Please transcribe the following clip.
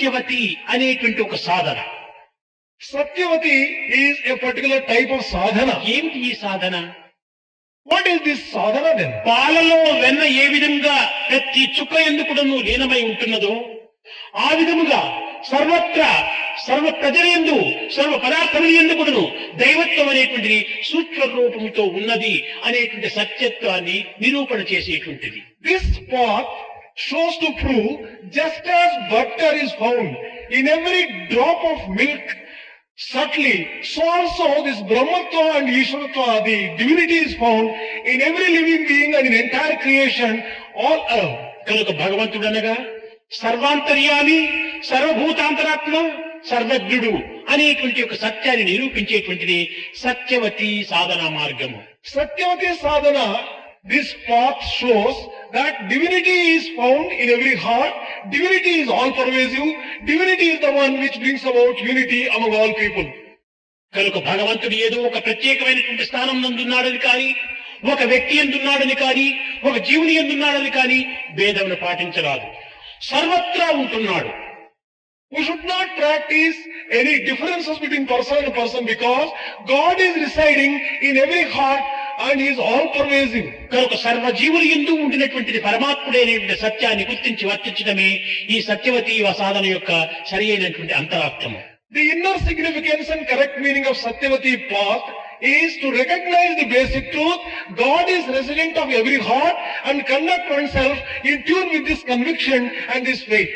సత్యవతి అనేటువంటి ఒక సాధన. Satyavati is a particular type of sadhana. ఏమిటి ఈ సాధన? What is this sadhana then? పాలలో వెన్న ఏ విధంగా ప్రతి చుక్క ఎందుకును లీనమై ఉంటున్నదో ఆ విధముగా సర్వత్రా సర్వ ప్రజలందు సర్వ పదార్థముల ఎందుకును దైవత్వం అనేటువంటిది సూక్ష్మ రూపంతో ఉన్నది అనేటువంటి సత్యత్వాన్ని నిరూపణ చేసేటువంటిది. This path shows to prove just as butter is found in every drop of milk subtly, so also this Brahmatva and Ishwaratva, the divinity is found in every living being and in entire creation all around. కనుక భగవంతుడనగా సర్వాంతర్యామి సర్వభూతాంతరాత్మ సర్వజ్ఞుడు అనేటువంటి ఒక సత్యాన్ని నిరూపించేటువంటిది సత్యవతి సాధనా మార్గము. Satyavati sadhana, this path shows that divinity is found in every heart, divinity is all pervasive, divinity is the one which brings about unity among all people. కనుక భగవంతుడు ఏదో ఒక ప్రత్యేకమైనటువంటి స్థానం నందున్నాడని కానీ ఒక వ్యక్తి ఎందున్నాడని కానీ ఒక జీవుని ఎందున్నాడని కానీ భేదమును పాటించరాదు. సర్వత్రా ఉంటున్నాడు. We should not practice any differences between person and person because God is residing in every heart and He is all pervasive. కనుక సర్వజీవులు ఎందు ఉండినటువంటిది పరమాత్ముడైనటువంటి సత్యాన్ని గుర్తించి వర్తించడమే ఈ సత్యవతి సాధన యొక్క సరి అయినటువంటి అంతరార్థము. The inner significance and correct meaning of Satyavati path is to recognize the basic truth. God is resident of every heart and conduct oneself in tune with this conviction and this faith.